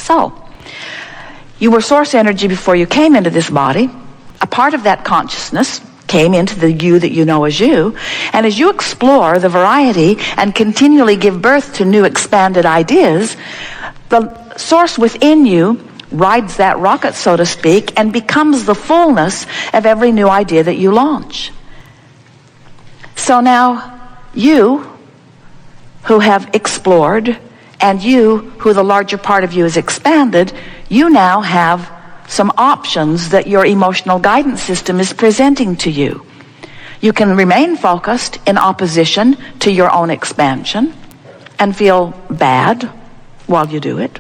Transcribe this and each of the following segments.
So, you were source energy before you came into this body. A part of that consciousness came into the you that you know as you. And as you explore the variety and continually give birth to new expanded ideas, the source within you rides that rocket, so to speak, and becomes the fullness of every new idea that you launch. So now, you who have explored, and you who the larger part of you has expanded, you now have some options that your emotional guidance system is presenting to you. You can remain focused in opposition to your own expansion and feel bad while you do it.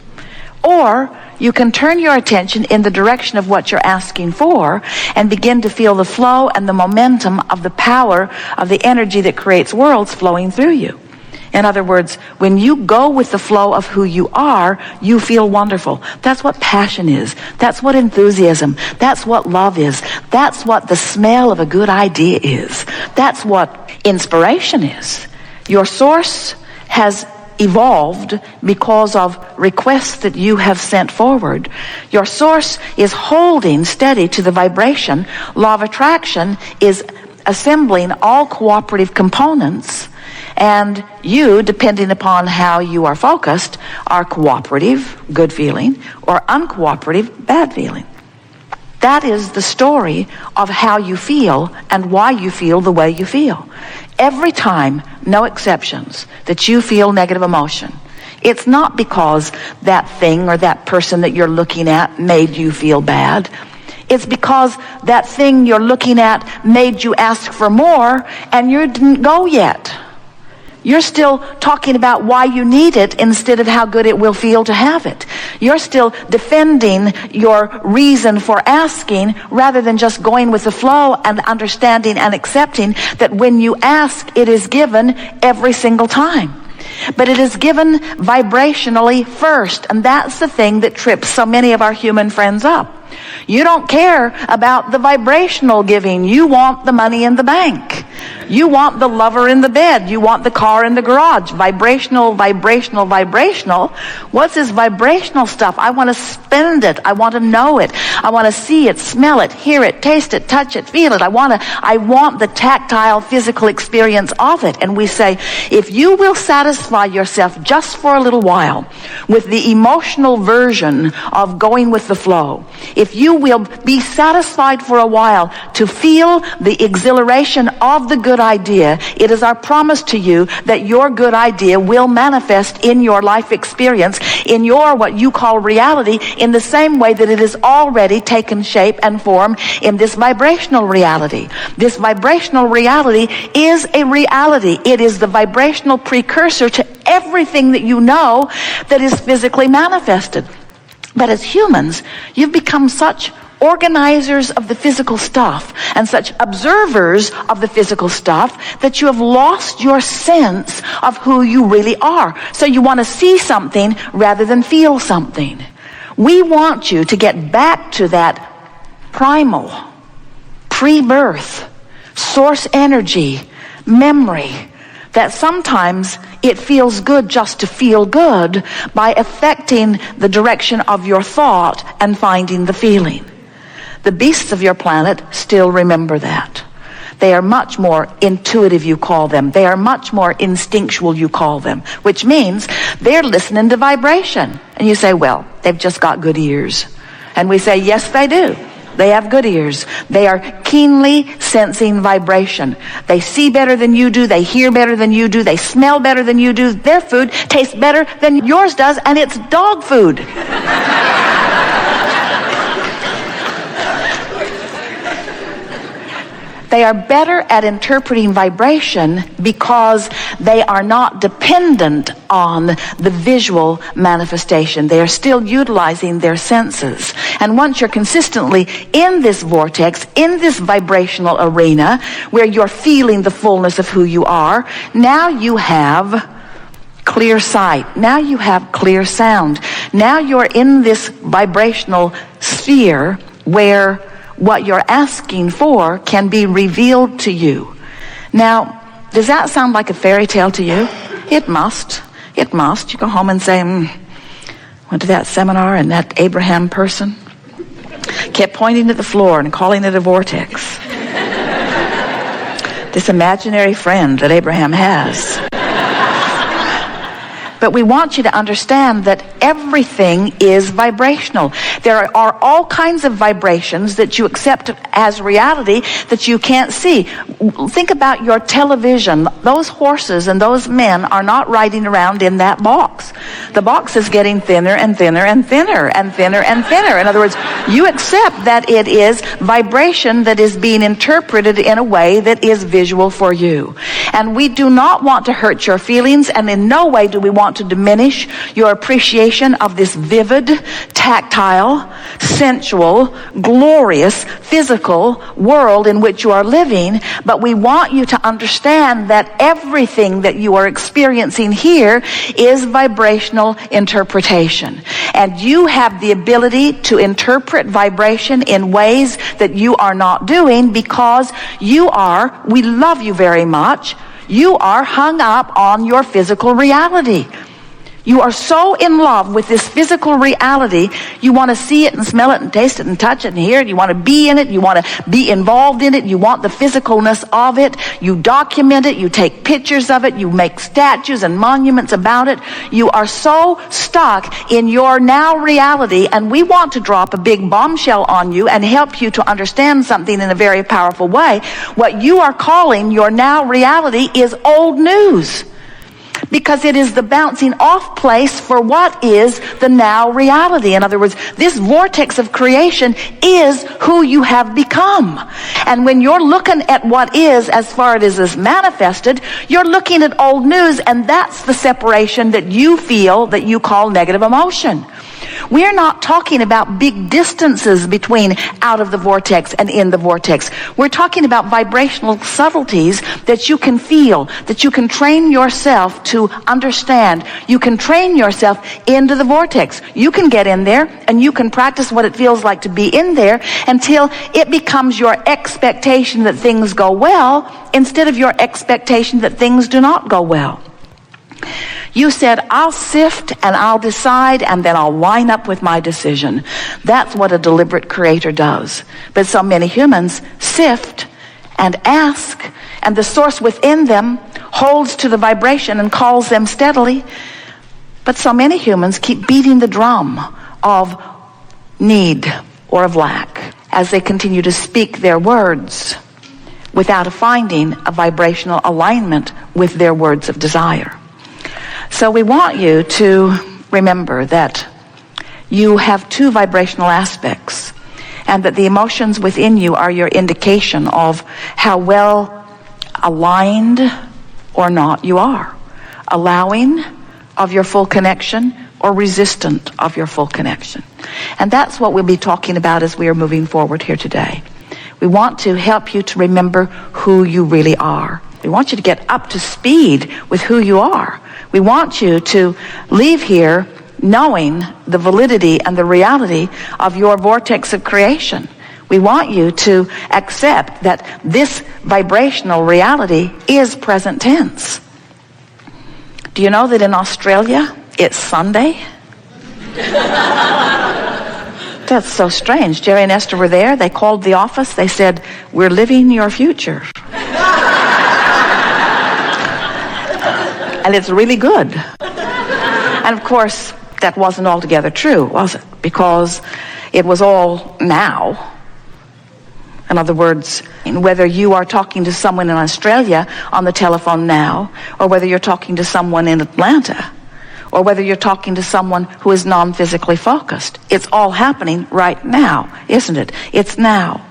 Or you can turn your attention in the direction of what you're asking for and begin to feel the flow and the momentum of the power of the energy that creates worlds flowing through you. In other words, when you go with the flow of who you are, you feel wonderful. That's what passion is. That's what enthusiasm. That's what love is. That's what the smell of a good idea is. That's what inspiration is. Your source has evolved because of requests that you have sent forward. Your source is holding steady to the vibration. Law of attraction is assembling all cooperative components, and you, depending upon how you are focused, are cooperative, good feeling, or uncooperative, bad feeling. That is the story of how you feel and why you feel the way you feel. Every time, no exceptions, that you feel negative emotion, it's not because that thing or that person that you're looking at made you feel bad. It's because that thing you're looking at made you ask for more and you didn't go yet. You're still talking about why you need it instead of how good it will feel to have it. You're still defending your reason for asking rather than just going with the flow and understanding and accepting that when you ask, it is given every single time. But it is given vibrationally first, and that's the thing that trips so many of our human friends up. You don't care about the vibrational giving. You want the money in the bank. You want the lover in the bed. You want the car in the garage. Vibrational, vibrational, vibrational. What's this vibrational stuff? I want to spend it. I want to know it. I want to see it, smell it, hear it, taste it, touch it, feel it. I want the tactile, physical experience of it. And we say, if you will satisfy yourself just for a little while with the emotional version of going with the flow, if you will be satisfied for a while to feel the exhilaration of the good idea, it is our promise to you that your good idea will manifest in your life experience, in your what you call reality, in the same way that it has already taken shape and form in this vibrational reality. This vibrational reality is a reality. It is the vibrational precursor to everything that you know that is physically manifested. But as humans, you've become such organizers of the physical stuff and such observers of the physical stuff that you have lost your sense of who you really are. So you want to see something rather than feel something. We want you to get back to that primal, pre-birth, source energy, memory, that sometimes it feels good just to feel good by affecting the direction of your thought and finding the feeling. The beasts of your planet still remember that. They are much more intuitive, you call them. They are much more instinctual, you call them, which means they're listening to vibration. And you say, well, they've just got good ears. And we say, yes, they do. They have good ears. They are keenly sensing vibration. They see better than you do. They hear better than you do. They smell better than you do. Their food tastes better than yours does, and it's dog food. They are better at interpreting vibration because they are not dependent on the visual manifestation. They are still utilizing their senses. And once you're consistently in this vortex, in this vibrational arena, where you're feeling the fullness of who you are, now you have clear sight. Now you have clear sound. Now you're in this vibrational sphere where what you're asking for can be revealed to you. Now, does that sound like a fairy tale to you? It must. It must. You go home and say, Went to that seminar, and that Abraham person kept pointing at the floor and calling it a vortex. This imaginary friend that Abraham has. But we want you to understand that everything is vibrational. There are all kinds of vibrations that you accept as reality that you can't see. Think about your television. Those horses and those men are not riding around in that box. The box is getting thinner and thinner and thinner and thinner and thinner. In other words, you accept that it is vibration that is being interpreted in a way that is visual for you. And we do not want to hurt your feelings, and in no way do we want to diminish your appreciation of this vivid, tactile, sensual, glorious, physical world in which you are living. But we want you to understand that everything that you are experiencing here is vibrational interpretation. And you have the ability to interpret vibration in ways that you are not doing because we love you very much. You are hung up on your physical reality. You are so in love with this physical reality, you want to see it and smell it and taste it and touch it and hear it. You want to be in it. You want to be involved in it. You want the physicalness of it. You document it. You take pictures of it. You make statues and monuments about it. You are so stuck in your now reality, and we want to drop a big bombshell on you and help you to understand something in a very powerful way. What you are calling your now reality is old news, because it is the bouncing off place for what is the now reality. In other words, this vortex of creation is who you have become. And when you're looking at what is as far as it is manifested, you're looking at old news, and that's the separation that you feel that you call negative emotion. We're not talking about big distances between out of the vortex and in the vortex. We're talking about vibrational subtleties that you can feel, that you can train yourself to understand. You can train yourself into the vortex. You can get in there and you can practice what it feels like to be in there until it becomes your expectation that things go well instead of your expectation that things do not go well. You said, I'll sift and I'll decide and then I'll line up with my decision. That's what a deliberate creator does. But so many humans sift and ask, and the source within them holds to the vibration and calls them steadily. But so many humans keep beating the drum of need or of lack as they continue to speak their words without finding a vibrational alignment with their words of desire. So we want you to remember that you have two vibrational aspects, and that the emotions within you are your indication of how well aligned or not you are, allowing of your full connection or resistant of your full connection. And that's what we'll be talking about as we are moving forward here today. We want to help you to remember who you really are. We want you to get up to speed with who you are. We want you to leave here knowing the validity and the reality of your vortex of creation. We want you to accept that this vibrational reality is present tense. Do you know that in Australia, it's Sunday? That's so strange. Jerry and Esther were there. They called the office. They said, we're living your future. And it's really good. And of course, that wasn't altogether true, was it? Because it was all now. In other words, whether you are talking to someone in Australia on the telephone now, or whether you're talking to someone in Atlanta, or whether you're talking to someone who is non-physically focused, it's all happening right now, isn't it? It's now.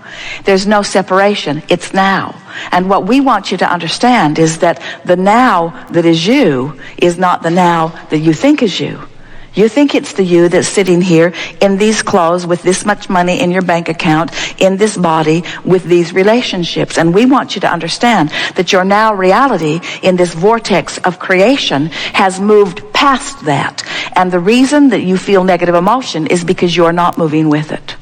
There's no separation. It's now. And what we want you to understand is that the now that is you is not the now that you think is you. You think it's the you that's sitting here in these clothes with this much money in your bank account, in this body, with these relationships. And we want you to understand that your now reality in this vortex of creation has moved past that. And the reason that you feel negative emotion is because you're not moving with it.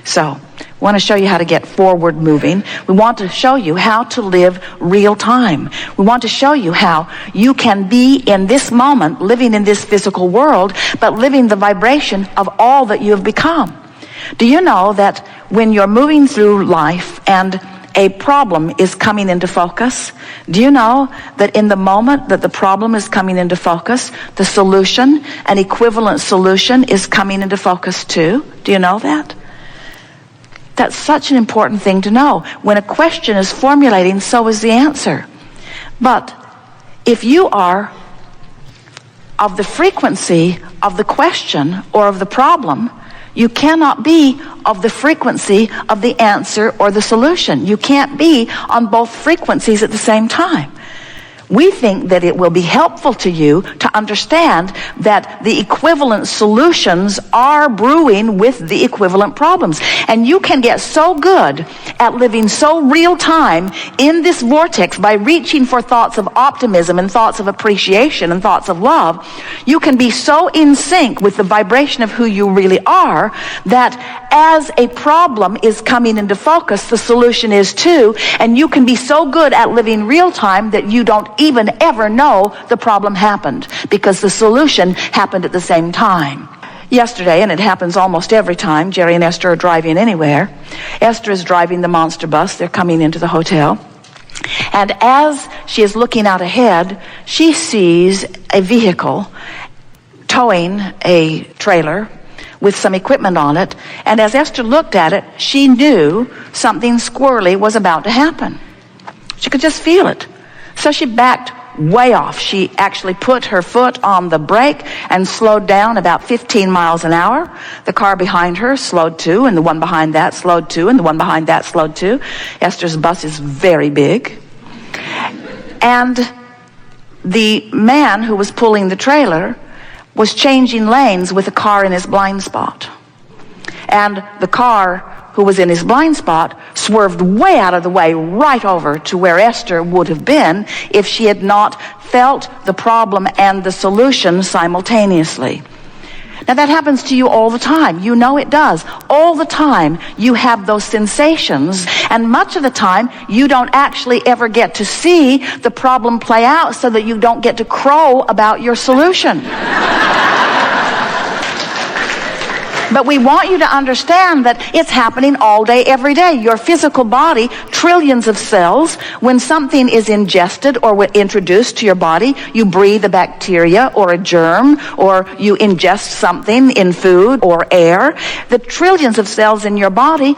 So We want to show you how to get forward moving. We want to show you how to live real time. We want to show you how you can be in this moment, living in this physical world, but living the vibration of all that you have become. Do you know that when you're moving through life and a problem is coming into focus, do you know that in the moment that the problem is coming into focus, the solution, an equivalent solution, is coming into focus too? Do you know that? That's such an important thing to know. When a question is formulating, so is the answer. But if you are of the frequency of the question or of the problem, you cannot be of the frequency of the answer or the solution. You can't be on both frequencies at the same time. We think that it will be helpful to you to understand that the equivalent solutions are brewing with the equivalent problems. And you can get so good at living so real time in this vortex by reaching for thoughts of optimism and thoughts of appreciation and thoughts of love. You can be so in sync with the vibration of who you really are that as a problem is coming into focus, the solution is too. And you can be so good at living real time that you don't even ever know the problem happened, because the solution happened at the same time. Yesterday, and it happens almost every time, Jerry and Esther are driving anywhere. Esther is driving the monster bus. They're coming into the hotel. And as she is looking out ahead, she sees a vehicle towing a trailer with some equipment on it. And as Esther looked at it, she knew something squirrely was about to happen. She could just feel it. So she backed way off. She actually put her foot on the brake and slowed down about 15 miles an hour. The car behind her slowed too, and the one behind that slowed too, and the one behind that slowed too. Esther's bus is very big. And the man who was pulling the trailer was changing lanes with a car in his blind spot. And the car who was in his blind spot swerved way out of the way right over to where Esther would have been if she had not felt the problem and the solution simultaneously. Now that happens to you all the time. You know it does. All the time you have those sensations, and much of the time you don't actually ever get to see the problem play out so that you don't get to crow about your solution. But we want you to understand that it's happening all day, every day. Your physical body, trillions of cells, when something is ingested or introduced to your body, you breathe a bacteria or a germ, or you ingest something in food or air. The trillions of cells in your body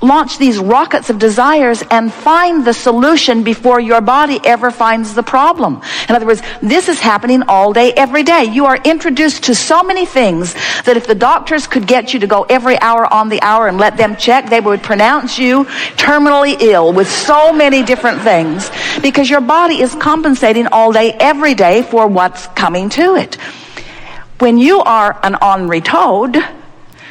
launch these rockets of desires and find the solution before your body ever finds the problem. In other words, this is happening all day, every day. You are introduced to so many things that if the doctors could get you to go every hour on the hour and let them check, they would pronounce you terminally ill with so many different things, because your body is compensating all day, every day for what's coming to it. When you are an ornery toad,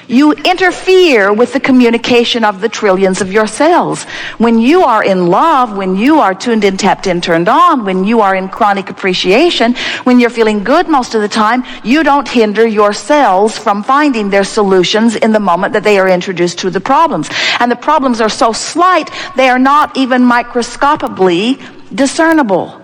you interfere with the communication of the trillions of your cells. When you are in love, when you are tuned in, tapped in, turned on, when you are in chronic appreciation, when you're feeling good most of the time, you don't hinder your cells from finding their solutions in the moment that they are introduced to the problems. And the problems are so slight, they are not even microscopically discernible.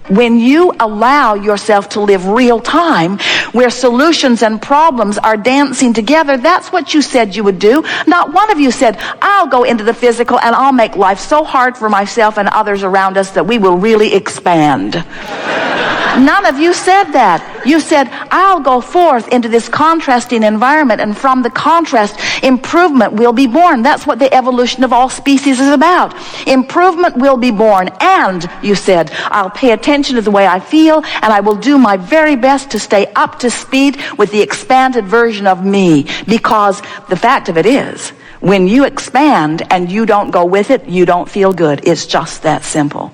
When you allow yourself to live real time, where solutions and problems are dancing together, that's what you said you would do. Not one of you said, I'll go into the physical and I'll make life so hard for myself and others around us that we will really expand. None of you said that. You said, I'll go forth into this contrasting environment, and from the contrast, improvement will be born. That's what the evolution of all species is about. Improvement will be born. And, you said, I'll pay attention to the way I feel, and I will do my very best to stay up to speed with the expanded version of me. Because the fact of it is, when you expand and you don't go with it, you don't feel good. It's just that simple.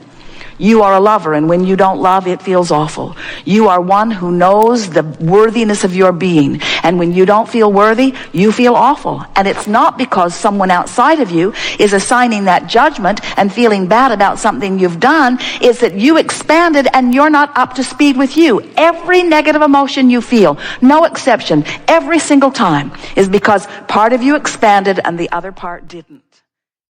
You are a lover, and when you don't love, it feels awful. You are one who knows the worthiness of your being, and when you don't feel worthy, you feel awful. And it's not because someone outside of you is assigning that judgment and feeling bad about something you've done. It's that you expanded and you're not up to speed with you. Every negative emotion you feel, no exception, every single time, is because part of you expanded and the other part didn't.